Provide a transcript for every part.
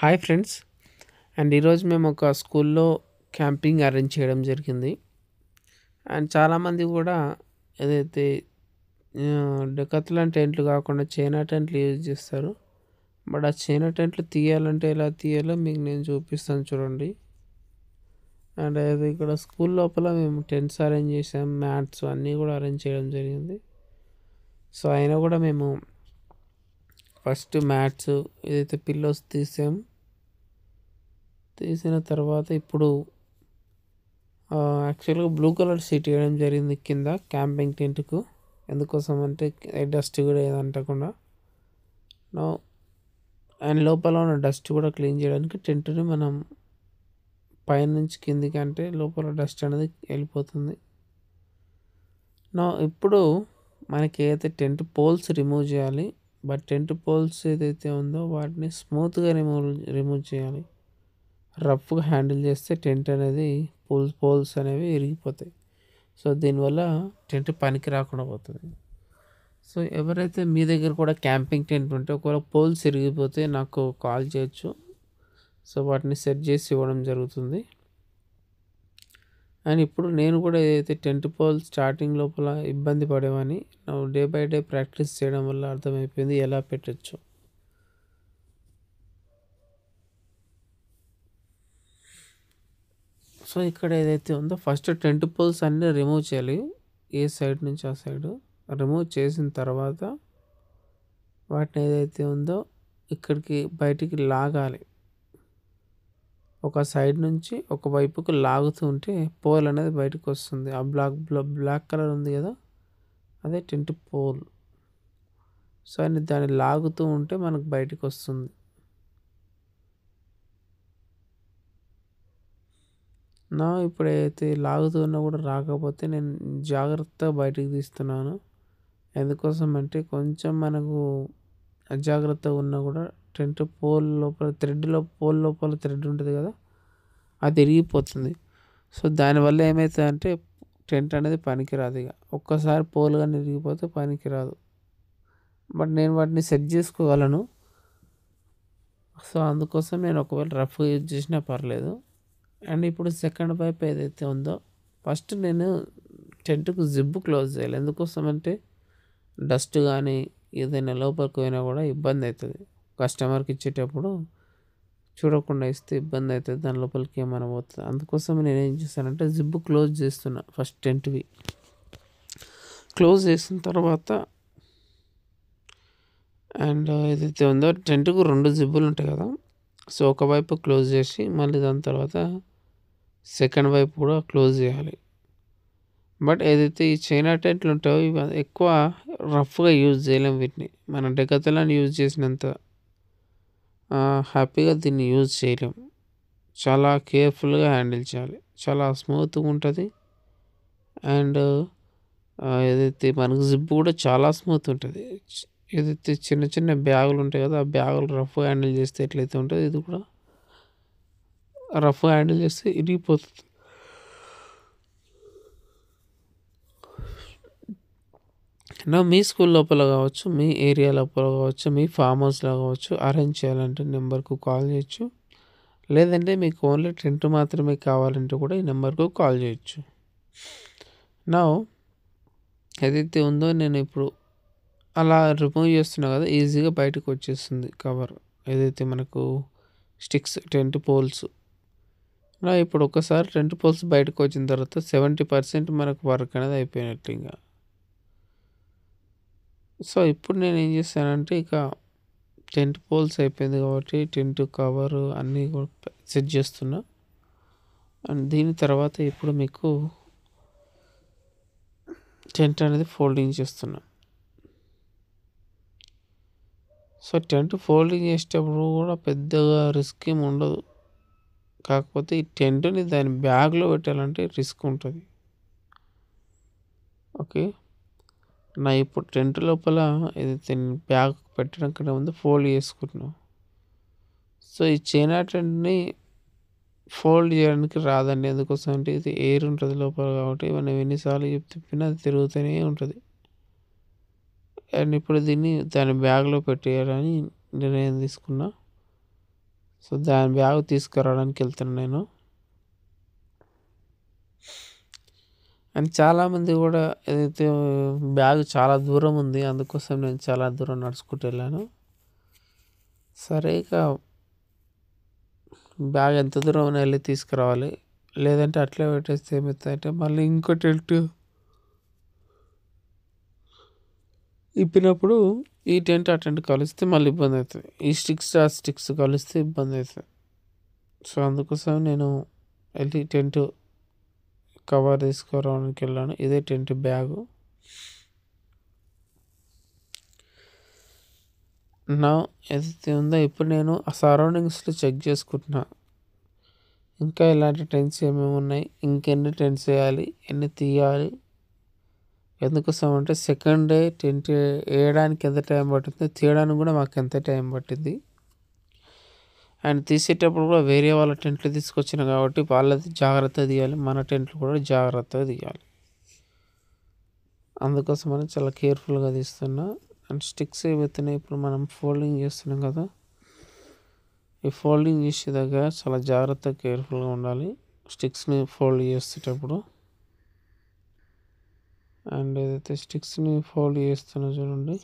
Hi friends. ఈరోజు మేము ఒక స్కూల్లో క్యాంపింగ్ అరేంజ్ చేయడం జరిగింది. చాలామంది కూడా ఏదైతే డెకాథ్లాన్ టెంట్లు కాకుండా చైనా టెంట్లు యూజ్ చేస్తారు. బట్ ఆ చైనా టెంట్లు తీయాలంటే ఎలా తీయాలో మీకు నేను చూపిస్తాను చూడండి. అది ఇక్కడ స్కూల్ లోపల మేము టెంట్స్ అరేంజ్ చేసాం, మ్యాట్స్ అన్నీ కూడా అరేంజ్ చేయడం జరిగింది. సో అయినా కూడా మేము ఫస్ట్ మ్యాట్స్ ఏదైతే పిల్లోస్ తీసిన తర్వాత ఇప్పుడు యాక్చువల్గా బ్లూ కలర్ షీట్ వేయడం జరిగింది కింద క్యాంపింగ్ టెంట్కు. ఎందుకోసం అంటే డస్ట్ కూడా ఏదంటకుండా అండ్ లోపల ఉన్న డస్ట్ కూడా క్లీన్ చేయడానికి టెంట్ని మనం పైనుంచి కిందికి అంటే లోపల డస్ట్ అనేది వెళ్ళిపోతుంది. ఇప్పుడు మనకి ఏదైతే టెంట్ పోల్స్ రిమూవ్ చేయాలి. బట్ టెంట్ పోల్స్ ఏదైతే ఉందో వాటిని స్మూత్గా రిమూవ్ చేయాలి. రఫ్గా హ్యాండిల్ చేస్తే టెంట్ అనేది పోల్స్ అనేవి విరిగిపోతాయి. సో దీనివల్ల టెంట్ పనికి రాకుండా పోతుంది. సో ఎవరైతే మీ దగ్గర కూడా క్యాంపింగ్ టెంట్ ఉంటే ఒకవేళ పోల్స్ విరిగిపోతే నాకు కాల్ చేయొచ్చు. సో వాటిని సెట్ చేసి ఇవ్వడం జరుగుతుంది. అండ్ ఇప్పుడు నేను కూడా ఏదైతే టెంట్ పోల్ స్టార్టింగ్ లోపల ఇబ్బంది పడేవని డే బై డే ప్రాక్టీస్ చేయడం వల్ల అర్థమైపోయింది ఎలా పెట్టచ్చు. సో ఇక్కడ ఏదైతే ఉందో ఫస్ట్ టెంట్ పోల్స్ అన్నీ రిమూవ్ చేయాలి. ఏ సైడ్ నుంచి ఆ సైడ్ రిమూవ్ చేసిన తర్వాత వాటిని ఏదైతే ఉందో ఇక్కడికి బయటికి లాగాలి. ఒక సైడ్ నుంచి ఒక వైపుకు లాగుతూ ఉంటే పోల్ అనేది బయటకు వస్తుంది. ఆ బ్లాక్ కలర్ ఉంది కదా, అదే టెంట్ పోల్. సో దాన్ని లాగుతూ ఉంటే మనకు బయటకు వస్తుంది. ఇప్పుడు ఏదైతే లాగుతున్నా కూడా రాకపోతే నేను జాగ్రత్తగా బయటికి తీస్తున్నాను. ఎందుకోసం అంటే కొంచెం మనకు అజాగ్రత్తగా ఉన్నా కూడా టెంట్ పోల్ లోపల థ్రెడ్ ఉంటుంది కదా, అది విరిగిపోతుంది. సో దానివల్ల ఏమవుతుందంటే టెంట్ అనేది పనికిరాదు. ఇక ఒక్కసారి పోల్ కానీ విరిగిపోతే పనికిరాదు. బట్ నేను వాటిని సెట్ చేసుకోగలను. సో అందుకోసం నేను ఒకవేళ రఫ్ యూజ్ చేసినా పర్లేదు. అండ్ ఇప్పుడు సెకండ్ వైప్ ఏదైతే ఉందో ఫస్ట్ నేను టెంట్కు జిప్ క్లోజ్ చేయాలి. ఎందుకోసం అంటే డస్ట్ కానీ ఏదైనా లోపలికి పోయినా కూడా ఇబ్బంది అవుతుంది. కస్టమర్కి ఇచ్చేటప్పుడు చూడకుండా ఇస్తే ఇబ్బంది అవుతుంది, దాని లోపలికి ఏమైనా పోతుంది. అందుకోసం నేను ఏం చేస్తానంటే జిప్ క్లోజ్ చేస్తున్నా. ఫస్ట్ టెంట్వి క్లోజ్ చేసిన తర్వాత అండ్ ఏదైతే ఉందో టెంట్కు 2 జిబ్బులు ఉంటాయి కదా, సో ఒకవైపు క్లోజ్ చేసి మళ్ళీ దాని తర్వాత సెకండ్ వైపు కూడా క్లోజ్ చేయాలి. బట్ ఏదైతే ఈ చైనా టెంట్లు ఉంటాయో ఇవి ఎక్కువ రఫ్గా యూజ్ చేయలేము. వీటిని మనం డెకాథ్లాన్ యూజ్ చేసినంత హ్యాపీగా దీన్ని యూజ్ చేయలేము. చాలా కేర్ఫుల్గా హ్యాండిల్ చేయాలి. చాలా స్మూత్గా ఉంటుంది. అండ్ ఏదైతే మనకు జిప్ కూడా చాలా స్మూత్ ఉంటుంది. ఏదైతే చిన్న చిన్న బ్యాగులు ఉంటాయి కదా, ఆ బ్యాగులు రఫ్గా హ్యాండిల్ చేస్తే ఎట్లయితే ఉంటుంది, ఇది కూడా రఫ్గా హ్యాండిల్ చేస్తే ఇరిగిపోతుంది. మీ స్కూల్ లోపల కావచ్చు, మీ ఏరియా లోపల కావచ్చు, మీ ఫామ్ హౌస్లో కావచ్చు అరేంజ్ చేయాలంటే నెంబర్కు కాల్ చేయొచ్చు. లేదంటే మీకు ఓన్లీ టెంట్ మాత్రమే కావాలంటే కూడా ఈ నెంబర్కు కాల్ చేయొచ్చు. ఏదైతే ఉందో నేను ఇప్పుడు అలా రిమూవ్ చేస్తున్నా కదా, ఈజీగా బయటకు వచ్చేస్తుంది కవర్. ఏదైతే మనకు స్టిక్స్ టెంట్ పోల్స్ ఇప్పుడు ఒకసారి టెంట్ పోల్స్ బయటకు వచ్చిన తర్వాత 70% మనకు వర్క్ అనేది అయిపోయినట్టు ఇంకా. సో ఇప్పుడు నేను ఏం చేస్తానంటే ఇక టెంట్ పోల్స్ అయిపోయింది కాబట్టి టెంట్ కవర్ అన్నీ కూడా సెట్ చేస్తున్నా. అండ్ దీని తర్వాత ఇప్పుడు మీకు టెంట్ అనేది ఫోల్డింగ్ చేస్తున్నా. సో టెంట్ ఫోల్డింగ్ చేసేటప్పుడు కూడా పెద్దగా రిస్క్ ఏమి ఉండదు. కాకపోతే ఈ టెంట్ని దాని బ్యాగ్లో పెట్టాలంటే రిస్క్ ఉంటుంది. ఓకే, ఇప్పుడు టెంట్ లోపల ఏదైతే బ్యాగ్ పెట్టడం కన్నా ముందు ఫోల్డ్ చేసుకుంటున్నాం. సో ఈ చైనా టెంట్ని ఫోల్డ్ చేయడానికి రాదండి. ఎందుకోసం అంటే ఇది ఎయిర్ ఉంటుంది లోపల కాబట్టి మనం ఎన్నిసార్లు తిప్పినా అది తిరుగుతూనే ఉంటుంది. అండ్ ఇప్పుడు దీన్ని దాని బ్యాగ్లో పెట్టేయాలని నిర్ణయం తీసుకున్నా. సో దాని బ్యాగ్ తీసుకురావడానికి వెళ్తున్నాను నేను. అండ్ చాలామంది కూడా ఏదైతే బ్యాగ్ చాలా దూరం ఉంది, అందుకోసం నేను చాలా దూరం నడుచుకుంటూ వెళ్ళాను. సరే ఇక బ్యాగ్ ఎంత దూరం వెళ్ళి తీసుకురావాలి, లేదంటే అట్లే పెట్టేస్తే ఏమవుతుందంటే మళ్ళీ ఇంకో టెంట్ ఇప్పినప్పుడు ఈ టెంట్ ఆ టెంట్ కలిస్తే మళ్ళీ ఇబ్బంది అవుతుంది, ఈ స్టిక్స్ ఆ స్టిక్స్ కలిస్తే ఇబ్బంది అవుతుంది. సో అందుకోసం నేను వెళ్ళి టెంట్ కవర్ తీసుకురావడానికి వెళ్ళాను. ఇదే టెంట్ బ్యాగు. నా ఏదైతే ఉందో ఇప్పుడు నేను ఆ సరౌండింగ్స్లో చెక్ చేసుకుంటున్నా, ఇంకా ఎలాంటి టెంట్స్ ఏమేమి ఉన్నాయి, ఇంకెన్ని టెంట్స్ వేయాలి, ఎన్ని తీయాలి. ఎందుకోసం అంటే సెకండ్ డే టెంట్ వేయడానికి ఎంత టైం పట్టింది, తీయడానికి కూడా మాకు ఎంత టైం పట్టింది. అండ్ తీసేటప్పుడు కూడా వేరే వాళ్ళ టెంట్లు తీసుకొచ్చిన కాబట్టి వాళ్ళది జాగ్రత్తగా తీయాలి, మన టెంట్లు కూడా జాగ్రత్తగా తీయాలి. అందుకోసమని చాలా కేర్ఫుల్గా తీస్తున్నా. అండ్ స్టిక్స్ ఏవైతున్నాయి ఇప్పుడు మనం ఫోల్డింగ్ చేస్తున్నాం కదా, ఈ ఫోల్డింగ్ చేసే దగ్గర చాలా జాగ్రత్తగా కేర్ఫుల్గా ఉండాలి స్టిక్స్ని ఫోల్డ్ చేసేటప్పుడు. అండ్ ఏదైతే స్టిక్స్ని ఫోల్డ్ చేస్తున్నా చూడండి,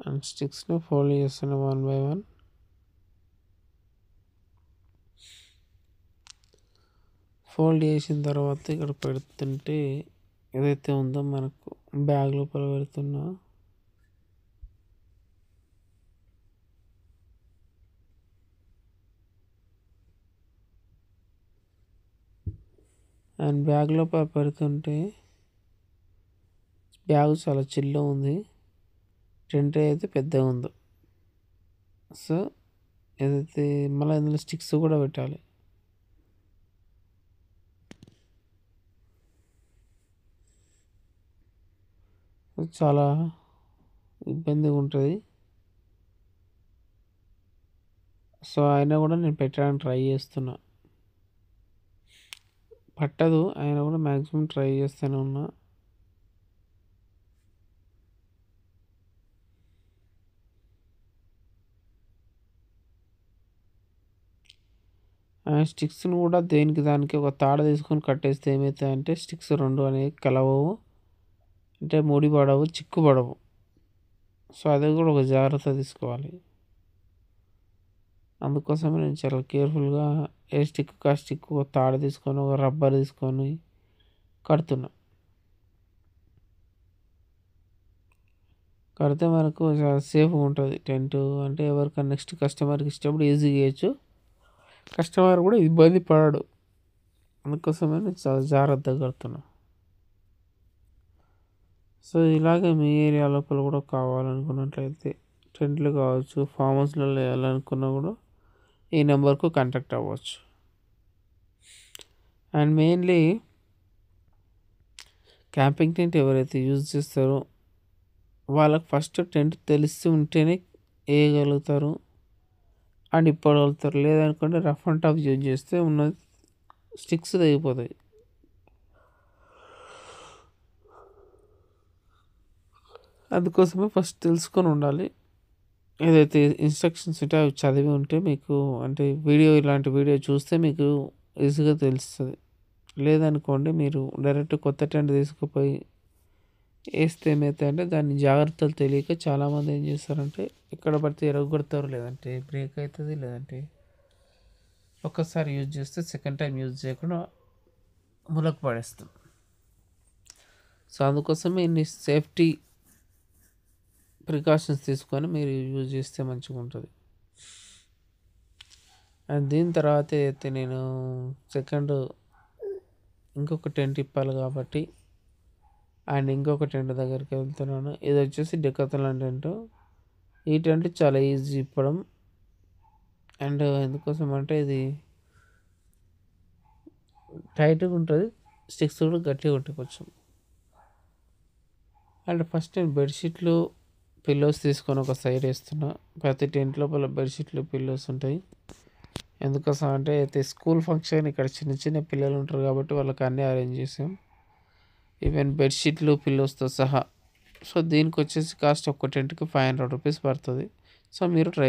అండ్ స్టిక్స్ని ఫోల్డ్ చేస్తున్నా 1 by 1. ఫోల్డ్ చేసిన తర్వాత ఇక్కడ పెడుతుంటే ఏదైతే ఉందో మనకు బ్యాగ్ లోపల పెడుతున్నా, అండ్ బ్యాగ్ లోపల పెడుతుంటే బ్యాగ్ చాలా చిన్న ఉంది, టెంట్ అయితే పెద్దగా ఉంది. సో ఏదైతే మళ్ళీ అందులో స్టిక్స్ కూడా పెట్టాలి. చాలా ఇబ్బందిగా ఉంటుంది. సో అయినా కూడా నేను పెట్టడానికి ట్రై చేస్తున్నా, పట్టదు అయినా కూడా మ్యాక్సిమం ట్రై చేస్తూనే ఉన్నా. స్టిక్స్ని కూడా దేనికి దానికి ఒక తాడు తీసుకొని కట్టేస్తే ఏమవుతాయంటే స్టిక్స్ రెండు అనేవి కలవవు, అంటే ముడి పడవు, చిక్కు పడవు. సో అది కూడా ఒక జాగ్రత్త తీసుకోవాలి. అందుకోసమే నేను చాలా కేర్ఫుల్గా ఏ స్టిక్ ఆ స్టిక్ ఒక తాడు తీసుకొని ఒక రబ్బర్ తీసుకొని కడుతున్నా. కడితే మనకు చాలా సేఫ్గా ఉంటుంది టెంట్. అంటే ఎవరికైనా నెక్స్ట్ కస్టమర్కి ఇచ్చినప్పుడు ఈజీగా వేయచ్చు, కస్టమర్ కూడా ఇబ్బంది పడడు. అందుకోసమే నేను చాలా జాగ్రత్తగా కడుతున్నా. సో ఇలాగే మీ ఏరియా లోపల కూడా కావాలనుకున్నట్లయితే టెంట్లు కావచ్చు, ఫామ్ హౌస్లో వేయాలనుకున్నా కూడా ఈ నెంబర్కు కాంటాక్ట్ అవ్వచ్చు. అండ్ మెయిన్లీ క్యాంపింగ్ టెంట్ ఎవరైతే యూజ్ చేస్తారో వాళ్ళకి ఫస్ట్ టెంట్ తెలిసి ఉంటేనే వేయగలుగుతారు అండ్ ఇప్పగలుగుతారు. లేదనుకుంటే రఫ్ అండ్ టఫ్ యూజ్ చేస్తే ఉన్న స్టిక్స్ తెగిపోతాయి. అందుకోసమే ఫస్ట్ తెలుసుకొని ఉండాలి. ఏదైతే ఇన్స్ట్రక్షన్స్ ఉంటే అవి చదివి ఉంటే మీకు, అంటే ఇలాంటి వీడియో చూస్తే మీకు ఈజీగా తెలుస్తుంది. లేదనుకోండి మీరు డైరెక్ట్ కొత్త టెంట్ తీసుకుపోయి వేస్తే ఏమవుతాయంటే దాన్ని జాగ్రత్తలు తెలియక చాలామంది ఏం చేస్తారంటే ఎక్కడ పడితే ఎరగొడతారు, లేదంటే బ్రేక్ అవుతుంది, లేదంటే ఒక్కసారి యూజ్ చేస్తే సెకండ్ టైం యూజ్ చేయకుండా ములకు పడేస్తాం. సో అందుకోసమే ఇన్ని సేఫ్టీ ప్రికాషన్స్ తీసుకొని మీరు యూజ్ చేస్తే మంచిగా ఉంటుంది. అండ్ దీని తర్వాత అయితే నేను సెకండ్ ఇంకొక టెంట్ ఇప్పాలి కాబట్టి అండ్ ఇంకొక టెంట్ దగ్గరికి వెళ్తున్నాను. ఇది వచ్చేసి డెకాథలాన్ టెంట్. ఈ టెంట్ చాలా ఈజీ ఇప్పడం. అండ్ ఎందుకోసం అంటే ఇది టైట్గా ఉంటుంది, స్టిక్స్ కూడా గట్టిగా ఉంటాయి కొంచెం. అండ్ ఫస్ట్ నేను బెడ్షీట్లు పిల్లోస్ తీసుకొని ఒక సైడ్ వేస్తున్నా. ప్రతి టెంట్ లోపల బెడ్షీట్లు పిల్లోస్ ఉంటాయి. ఎందుకోసం అంటే అయితే స్కూల్ ఫంక్షన్ ఇక్కడ చిన్న చిన్న పిల్లలు ఉంటారు కాబట్టి వాళ్ళకి అన్నీ అరేంజ్ చేసాం. ఈవెన్ బెడ్షీట్లు పిల్లోస్తో సహా. సో దీనికి వచ్చేసి కాస్ట్ ఒక్క టెంట్కి 500 రూపీస్ పడుతుంది. సో మీరు ట్రై